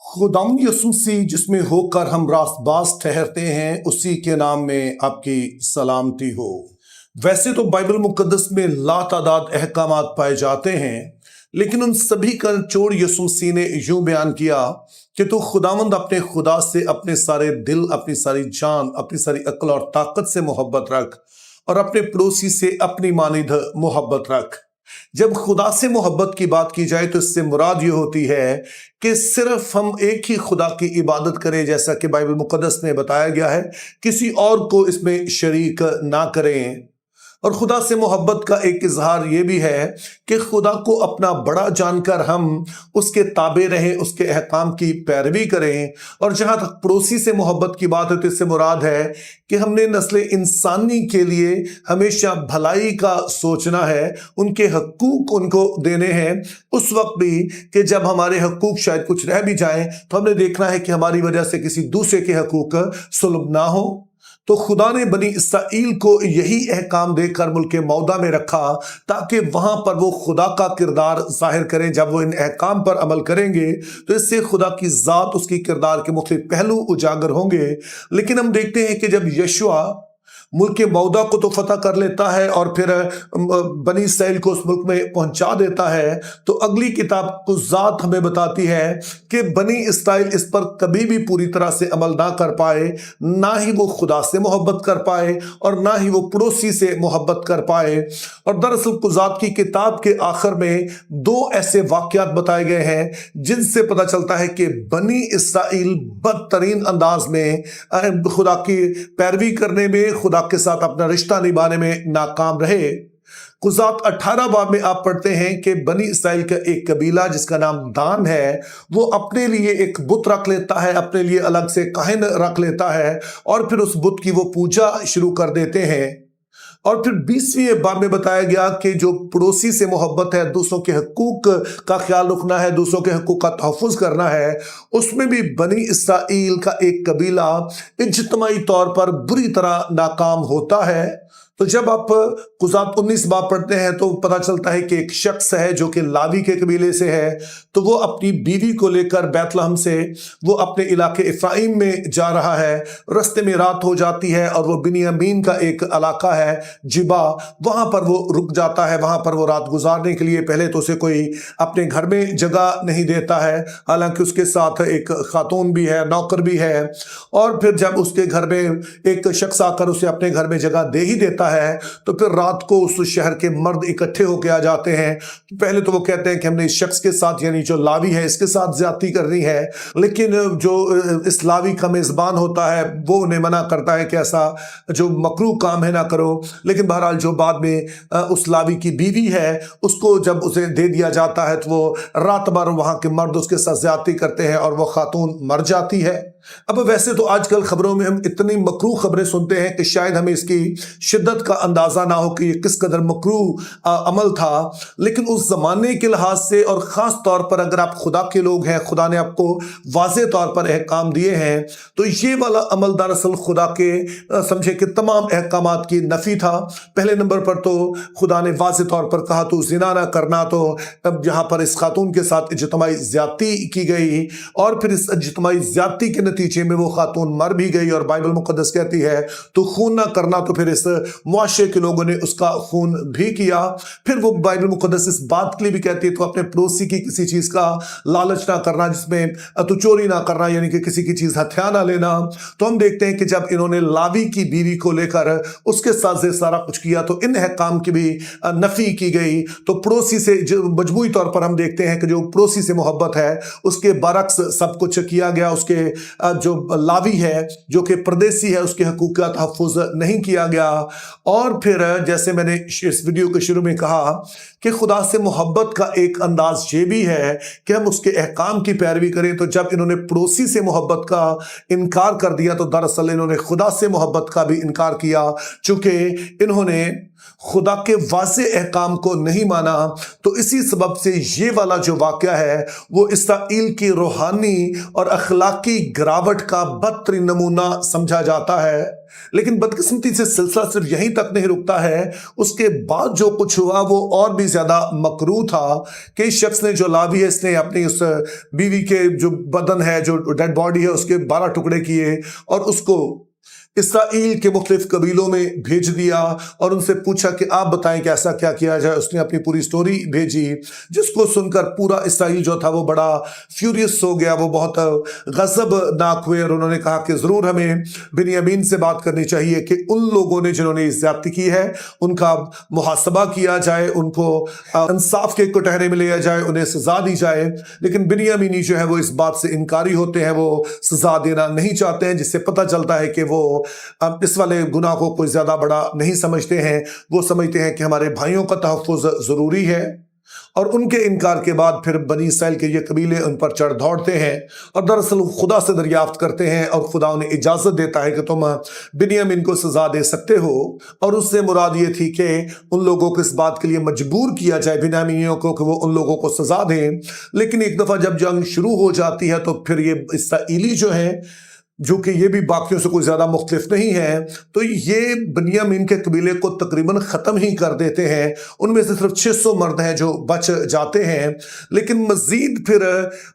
खुदावंद यीशु मसीह जिसमें होकर हम रास्तबाज ठहरते हैं, उसी के नाम में आपकी सलामती हो। वैसे तो बाइबल मुकद्दस में लातादाद अहकामात पाए जाते हैं, लेकिन उन सभी का निचोड़ यीशु मसीह ने यूं बयान किया कि तो खुदावंद अपने खुदा से अपने सारे दिल, अपनी सारी जान, अपनी सारी अक्ल और ताकत से मोहब्बत रख और अपने पड़ोसी से अपनी मानिद मोहब्बत रख। जब खुदा से मोहब्बत की बात की जाए तो इससे मुराद ये होती है कि सिर्फ हम एक ही खुदा की इबादत करें, जैसा कि बाइबल मुकद्दस में बताया गया है, किसी और को इसमें शरीक ना करें। और खुदा से मोहब्बत का एक इजहार ये भी है कि खुदा को अपना बड़ा जानकर हम उसके ताबे रहें, उसके अहकाम की पैरवी करें। और जहाँ तक पड़ोसी से मोहब्बत की बात है तो इससे मुराद है कि हमने नस्ल इंसानी के लिए हमेशा भलाई का सोचना है, उनके हकूक उनको देने हैं। उस वक्त भी कि जब हमारे हकूक शायद कुछ रह भी जाएं तो हमने देखना है कि हमारी वजह से किसी दूसरे के हकूक सुलभ ना हो। तो खुदा ने बनी इसराइल को यही अहकाम देकर मुल्क मौदा में रखा ताकि वहां पर वो खुदा का किरदार जाहिर करें। जब वो इन अहकाम पर अमल करेंगे तो इससे खुदा की ज़ात, उसकी किरदार के मुख्तलिफ पहलू उजागर होंगे। लेकिन हम देखते हैं कि जब यशुआ मुल्क मौदा को तो फतह कर लेता है और फिर बनी इसराइल को उस मुल्क में पहुंचा देता है, तो अगली किताब कुज़ात हमें बताती है कि बनी इसराइल इस पर कभी भी पूरी तरह से अमल ना कर पाए, ना ही वो खुदा से मोहब्बत कर पाए और ना ही वो पड़ोसी से मोहब्बत कर पाए। और दरअसल कुज़ात की किताब के आखिर में दो ऐसे वाक़यात बताए गए हैं जिनसे पता चलता है कि बनी इसराइल बदतरीन अंदाज में खुदा की पैरवी करने में, खुदा के साथ अपना रिश्ता निभाने में नाकाम रहे। कुज़ात 18 बाब में आप पढ़ते हैं कि बनी इसराइल का एक कबीला जिसका नाम दान है, वो अपने लिए एक बुत रख लेता है, अपने लिए अलग से काहिन रख लेता है और फिर उस बुत की वो पूजा शुरू कर देते हैं। और फिर 20वें बाब में बताया गया कि जो पड़ोसी से मोहब्बत है, दूसरों के हकूक का ख्याल रखना है, दूसरों के हकूक का तहफ़्फ़ुज़ करना है, उसमें भी बनी इसराइल का एक कबीला इज्तिमाई तौर पर बुरी तरह नाकाम होता है। तो जब आप कुज़ात 19 बाब पढ़ते हैं तो पता चलता है कि एक शख्स है जो कि लावी के कबीले से है, तो वो अपनी बीवी को लेकर बैतलहम से वो अपने इलाके इफ्राइम में जा रहा है। रास्ते में रात हो जाती है और वो बिन्यामीन का एक इलाका है जिबा, वहाँ पर वो रुक जाता है। वहाँ पर वो रात गुजारने के लिए पहले तो उसे कोई अपने घर में जगह नहीं देता है, हालांकि उसके साथ एक खातून भी है, नौकर भी है। और फिर जब उसके घर में एक शख्स आकर उसे अपने घर में जगह दे ही देता है तो फिर रात को उस शहर के मर्द इकट्ठे होकर आ जाते हैं। पहले तो वो कहते हैं कि हमने इस शख्स के साथ, यानी जो लावी है, इसके साथ ज्यादती करनी है, लेकिन जो इस लावी का मेज़बान होता है वो उन्हें मना करता है कि ऐसा जो मकरूह काम है ना करो। लेकिन बहरहाल जो बाद में उस लावी की बीवी है उसको जब उसे दे दिया जाता है तो वो रात भर वहाँ के मर्द उसके साथ ज्यादती करते हैं और वो खातून मर जाती है। अब वैसे तो आजकल खबरों में हम इतनी मकरूह खबरें सुनते हैं कि शायद हमें इसकी शिद्दत का अंदाजा ना हो कि ये किस कदर मकरूह अमल था, लेकिन उस जमाने के लिहाज से और ख़ास तौर पर अगर आप खुदा के लोग हैं, खुदा ने आपको वाज़े तौर पर अहकाम दिए हैं, तो ये वाला अमल दरअसल खुदा के समझे कि तमाम अहकामात की नफ़ी था। पहले नंबर पर तो खुदा ने वाज़े तौर पर कहा तो ज़िना ना करना, तो अब यहाँ पर इस खातून के साथ इज्तिमाई ज़्यादती की गई और फिर इस इज्तिमाई ज़्यादती के नतीजे में वो खातून मर भी गई। और बाइबल मुकद्दस कहती है तो खून ना करना, तो फिर इस मुआशरे के लोगों ने उसका खून भी किया। फिर वो बाइबल मुकद्दस इस बात के लिए भी कहती है तो अपने पड़ोसी की किसी चीज़ का लालच ना करना, जिसमें तो चोरी ना करना, यानी कि किसी की चीज़ हथिया ना लेना। तो हम देखते हैं कि जब इन्होंने लावी की बीवी को लेकर उसके साथ से सारा कुछ किया तो इन अहकाम की भी नफ़ी की गई। तो पड़ोसी से मजमूई तौर पर हम देखते हैं कि जो पड़ोसी से मोहब्बत है उसके बरक्स सब कुछ किया गया। उसके जो लावी है, जो कि परदेसी है, उसके हकूक का तहफ़्फ़ुज़ नहीं किया गया। और फिर जैसे मैंने इस वीडियो के शुरू में कहा कि खुदा से मोहब्बत का एक अंदाज ये भी है कि हम उसके अहकाम की पैरवी करें। तो जब इन्होंने पड़ोसी से मोहब्बत का इनकार कर दिया तो दरअसल इन्होंने खुदा से मोहब्बत का भी इनकार किया, चूँकि इन्होंने खुदा के वाज़े अहकाम को नहीं माना। तो इसी सबब से ये वाला जो वाक़या है वो इसराइल की रूहानी और अखलाकी गिरावट का बदतरीन नमूना समझा जाता है। लेकिन बदकिस्मती से सिलसिला सिर्फ यहीं तक नहीं रुकता है, उसके बाद जो कुछ हुआ वो और भी ज्यादा मकरूह था कि इस शख्स ने, जो लावी है, इसने अपनी उस बीवी के जो बदन है, जो डेड बॉडी है, उसके 12 टुकड़े किए और उसको इसराइल के मुख्तलिफ कबीलों में भेज दिया और उनसे पूछा कि आप बताएं कि ऐसा क्या किया जाए। उसने अपनी पूरी स्टोरी भेजी, जिसको सुनकर पूरा इसराइल जो था वो बड़ा फ्यूरियस हो गया, वो बहुत गज़बनाक हुए और उन्होंने कहा कि ज़रूर हमें बिन्यामीन से बात करनी चाहिए कि उन लोगों ने जिन्होंने इस ज़्यादती की है उनका मुहासबा किया जाए, उनको इंसाफ के कटहरे में लिया जाए, उन्हें सज़ा दी जाए। लेकिन बिन्यामीनी जो है वो इस बात से इनकारी होते हैं, वो सज़ा देना नहीं चाहते हैं, जिससे पता चलता है कि वो इस वाले गुनाह को कोई ज्यादा बड़ा नहीं समझते हैं। वो समझते हैं कि हमारे भाइयों का तहफ़्फ़ुज़ जरूरी है। और उनके इनकार के बाद फिर बनी इसराइल के ये कबीले उन पर चढ़ दौड़ते हैं और दरअसल खुदा से दरियाफ्त करते हैं और खुदा उन्हें इजाजत देता है कि तुम बिन्यामीन को सजा दे सकते हो। और उससे मुराद ये थी कि उन लोगों को इस बात के लिए मजबूर किया जाए, बिन्यामीनियों को, कि वो उन लोगों को सजा दें। लेकिन एक दफा जब जंग शुरू हो जाती है तो फिर ये इसराइली जो है, जो कि ये भी बाकियों से कोई ज़्यादा मुख्तलिफ नहीं है, तो ये बिन्यामीन के कबीले को तकरीबन ख़त्म ही कर देते हैं। उनमें से सिर्फ 600 मर्द हैं जो बच जाते हैं। लेकिन मज़ीद फिर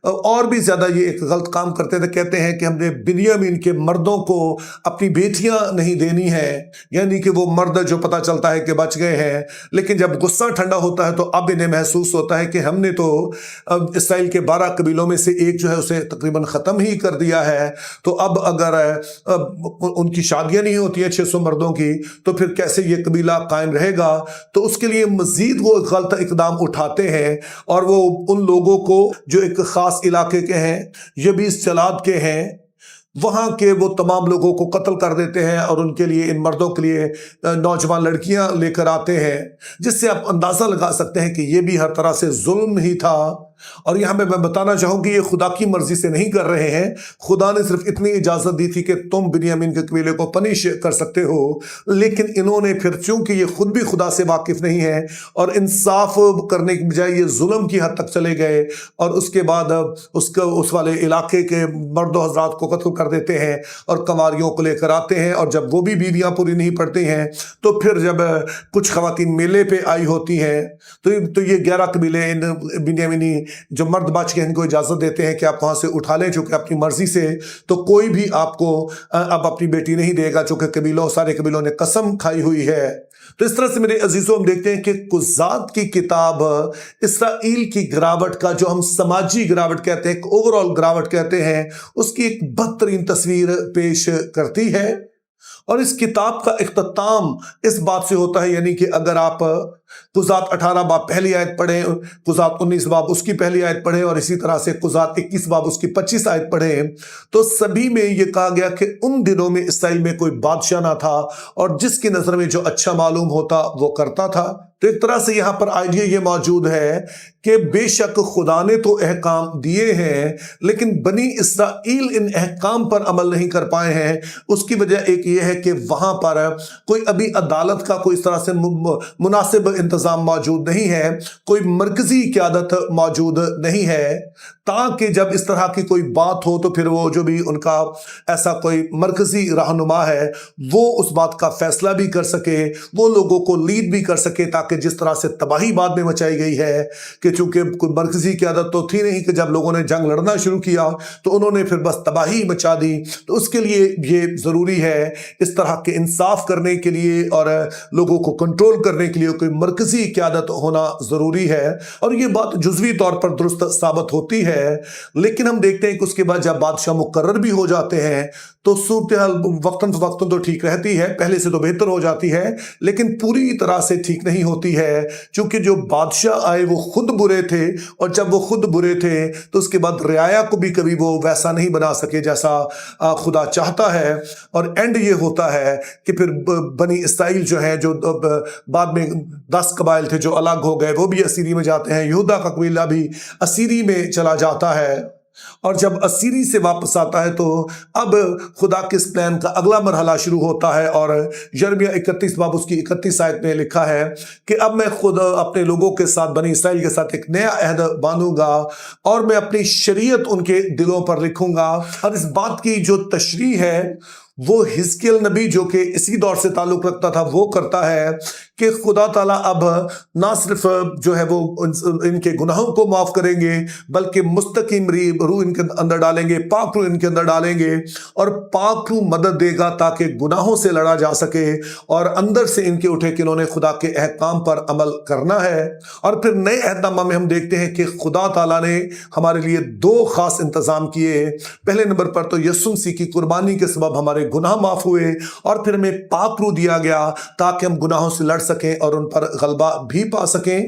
और भी ज़्यादा ये एक गलत काम करते थे, कहते हैं कि हमने बिन्यामीन के मर्दों को अपनी बेटियां नहीं देनी है, यानी कि वो मर्द जो पता चलता है कि बच गए हैं, लेकिन जब गुस्सा ठंडा होता है तो अब इन्हें महसूस होता है कि हमने तो इसराइल के 12 कबीलों में से एक जो है उसे तकरीबन ख़त्म ही कर दिया है। तो अब अगर उनकी शादियां नहीं होती हैं 600 मर्दों की, तो फिर कैसे ये कबीला कायम रहेगा। तो उसके लिए मजीद वो गलत इकदाम उठाते हैं और वो उन लोगों को जो एक खास इलाके के हैं, यबीस जलाद के हैं, वहां के वो तमाम लोगों को कत्ल कर देते हैं और उनके लिए, इन मर्दों के लिए नौजवान लड़कियां लेकर आते हैं, जिससे आप अंदाजा लगा सकते हैं कि ये भी हर तरह से जुल्म ही था। और यहां पे मैं बताना चाहूंगी ये खुदा की मर्जी से नहीं कर रहे हैं, खुदा ने सिर्फ इतनी इजाजत दी थी कि तुम बिन्यामीन के कबीले को पनिश कर सकते हो। लेकिन इन्होंने फिर, चूंकि ये खुद भी खुदा से वाकिफ नहीं है और इंसाफ करने की बजाय ये जुल्म की हद तक चले गए और उसके बाद उस वाले इलाके के मर्दों हजरात को कत्ल कर देते हैं और कवारियों को लेकर आते हैं। और जब वो भी बीवियां पूरी नहीं पड़ती हैं तो फिर जब कुछ खवातीन मेले पे आई होती हैं तो ये 11 कबीले इन बिन्यामीनी जो मर्द बच के इनको इजाजत देते हैं कि आप वहां से उठा लें, चूंकि अपनी मर्जी से तो कोई भी आपको अब अपनी बेटी नहीं देगा, चूंकि सारे कबीलों ने कसम खाई हुई है। तो इस तरह से मेरे अजीजों हम देखते हैं कि कुज़ात की किताब इसराइल की गिरावट का, जो हम समाजी गिरावट कहते हैं, ओवरऑल गिरावट कहते हैं, उसकी एक बदतरीन तस्वीर पेश करती है। और इस किताब का इख्तिताम इस बात से होता है, यानी कि अगर आप कुज़ात 18 बाब पहली आयत पढ़ें, कुज़ात 19 बाब उसकी पहली आयत पढ़ें और इसी तरह से कुज़ात 21 बाब उसकी 25 आयत पढ़ें, तो सभी में ये कहा गया कि उन दिनों में इसराइल में कोई बादशाह ना था और जिसकी नज़र में जो अच्छा मालूम होता वो करता था। तो एक तरह से यहाँ पर आइडिया ये मौजूद है कि बेशक खुदा ने तो अहकाम दिए हैं, लेकिन बनी इसराइल इन अहकाम पर अमल नहीं कर पाए हैं। उसकी वजह एक ये है कि वहाँ पर कोई अभी अदालत का कोई इस तरह से मुनासिब इंतज़ाम मौजूद नहीं है, कोई मरकजी क़यादत मौजूद नहीं है, ताकि जब इस तरह की कोई बात हो तो फिर वो जो भी उनका ऐसा कोई मरकजी रहनुमा है वो उस बात का फैसला भी कर सके, वो लोगों को लीड भी कर सके, ताकि जिस तरह से तबाही बाद में मचाई गई है कि चूंकि कोई मरकजी क़यादत तो थी नहीं, कि जब लोगों ने जंग लड़ना शुरू किया तो उन्होंने फिर बस तबाही मचा दी। तो उसके लिए ये ज़रूरी है, इस तरह के इंसाफ करने के लिए और लोगों को कंट्रोल करने के लिए कोई मरकजी क़यादत होना ज़रूरी है। और ये बात जुज़वी तौर पर दुरुस्त साबित होती है। लेकिन हम देखते हैं कि उसके बाद जब बादशाह मुकर्रर भी हो जाते हैं तो सूरत हाल वक्तन फवक्तन तो ठीक रहती है, पहले से तो बेहतर हो जाती है, लेकिन पूरी तरह से ठीक नहीं होती है, क्योंकि जो बादशाह आए वो खुद बुरे थे और जब वो खुद बुरे थे तो उसके बाद रियाया को भी कभी वो वैसा नहीं बना सके जैसा खुदा चाहता है। और एंड ये होता है कि फिर बनी इसराइल जो है, जो बाद में 10 कबाइल थे जो अलग हो गए, वो भी असीरी में जाते हैं, यहूदा का कबीला भी असीरी में चला जाता है। اور جب اسیری سے واپس آتا ہے تو اب خدا کے اس پلان کا اگلا مرحلہ شروع ہوتا ہے، اور یرمیہ 31 باب اس کی 31 آیت میں لکھا ہے کہ اب میں خود اپنے لوگوں کے ساتھ، بنی اسرائیل کے ساتھ ایک نیا عہد باندھوں گا اور میں اپنی شریعت ان کے دلوں پر لکھوں گا۔ اور اس بات کی جو تشریح ہے وہ حزقیل نبی جو کہ اسی دور سے تعلق رکھتا تھا وہ کرتا ہے کہ خدا تعالیٰ اب نہ صرف جو ہے وہ ان کے گناہوں کو معاف کریں گے، بلکہ مستقیم روح ان کے اندر ڈالیں گے، پاک روح ان کے اندر ڈالیں گے، اور پاک روح مدد دے گا تاکہ گناہوں سے لڑا جا سکے اور اندر سے ان کے اٹھے کہ انہوں نے خدا کے احکام پر عمل کرنا ہے۔ اور پھر نئے عہد نامہ میں ہم دیکھتے ہیں کہ خدا تعالیٰ نے ہمارے لیے دو خاص انتظام کیے۔ پہلے نمبر پر تو یسوع مسیح کی قربانی کے سبب ہمارے گناہ معاف ہوئے، اور پھر ہمیں پاک روح دیا گیا تاکہ ہم گناہوں سے لڑ سکیں اور ان پر غلبہ بھی پا سکیں۔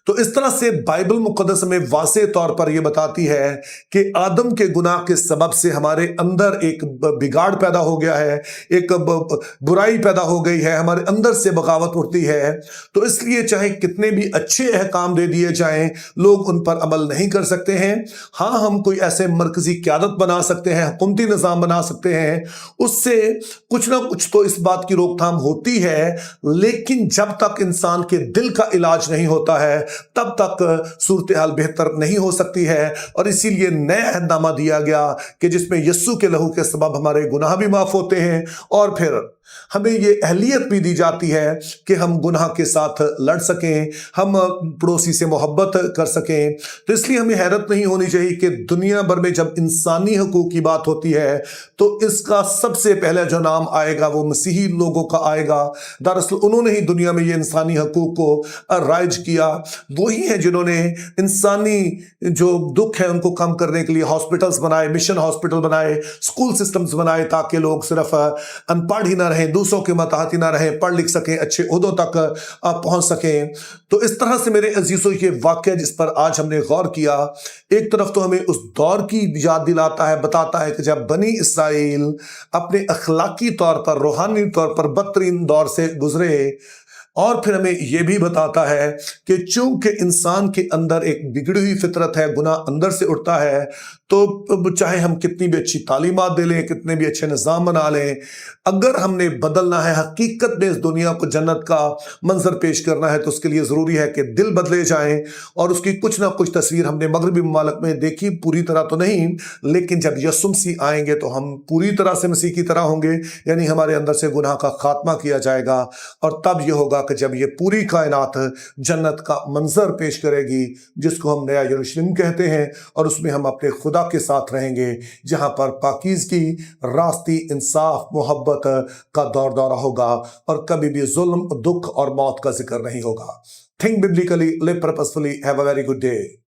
تو اس طرح سے بائبل مقدس میں واضح طور پر یہ بتاتی ہے کہ آدم کے گناہ کے سبب سے ہمارے اندر ایک بگاڑ پیدا ہو گیا ہے، ایک برائی پیدا ہو گئی ہے، ہمارے اندر سے بغاوت اٹھتی ہے۔ تو اس لیے چاہے کتنے بھی اچھے احکام دے دیے جائیں، لوگ ان پر عمل نہیں کر سکتے ہیں۔ ہاں، ہم کوئی ایسے مرکزی قیادت بنا سکتے ہیں، حکومتی نظام بنا سکتے ہیں، اس سے کچھ نہ کچھ تو اس بات کی روک تھام ہوتی ہے، لیکن جب تک انسان کے دل کا علاج نہیں ہوتا ہے تب تک صورتحال بہتر نہیں ہو سکتی ہے۔ اور اسی لیے نیا عہد نامہ دیا گیا کہ جس میں یسوع کے لہو کے سبب ہمارے گناہ بھی معاف ہوتے ہیں، اور پھر ہمیں یہ اہلیت بھی دی جاتی ہے کہ ہم گناہ کے ساتھ لڑ سکیں، ہم پڑوسی سے محبت کر سکیں۔ تو اس لیے ہمیں حیرت نہیں ہونی چاہیے کہ دنیا بھر میں جب انسانی حقوق کی بات ہوتی ہے تو اس کا سب سے پہلا جو نام آئے گا وہ مسیحی لوگوں کا آئے گا۔ دراصل انہوں نے ہی دنیا میں یہ انسانی حقوق کو رائج کیا، وہی ہیں جنہوں نے انسانی جو دکھ ہے ان کو کم کرنے کے لیے ہاسپٹلز بنائے، مشن ہاسپٹل بنائے، اسکول سسٹمز بنائے تاکہ لوگ صرف ان پڑھ ہی نہ رہیں، دوسروں کے متحد نہ رہیں، پڑھ لکھ سکیں، اچھے عہدوں تک پہنچ سکیں۔ تو اس طرح سے میرے عزیزوں یہ واقعہ جس پر آج ہم نے غور کیا، ایک طرف تو ہمیں اس دور کی یاد دلاتا ہے، بتاتا ہے کہ جب بنی اسرائیل اپنے اخلاقی طور پر، روحانی طور پر بدترین دور سے گزرے، اور پھر ہمیں یہ بھی بتاتا ہے کہ چونکہ انسان کے اندر ایک بگڑی ہوئی فطرت ہے، گناہ اندر سے اٹھتا ہے، تو چاہے ہم کتنی بھی اچھی تعلیمات دے لیں، کتنے بھی اچھے نظام بنا لیں، اگر ہم نے بدلنا ہے، حقیقت میں اس دنیا کو جنت کا منظر پیش کرنا ہے، تو اس کے لیے ضروری ہے کہ دل بدلے جائیں۔ اور اس کی کچھ نہ کچھ تصویر ہم نے مغربی ممالک میں دیکھی، پوری طرح تو نہیں، لیکن جب یسوع مسیح آئیں گے تو ہم پوری طرح سے مسیح کی طرح ہوں گے، یعنی ہمارے اندر سے گناہ کا خاتمہ کیا جائے گا، اور تب یہ ہوگا کہ جب یہ پوری کائنات جنت کا منظر پیش کرے گی، جس کو ہم نیا یروشلم کہتے ہیں، اور اس میں ہم اپنے خدا کے ساتھ رہیں گے، جہاں پر پاکیزگی، راستی، انصاف، محبت کا دور دورہ ہوگا، اور کبھی بھی ظلم، دکھ اور موت کا ذکر نہیں ہوگا۔ Think biblically, live purposefully, have a very good day.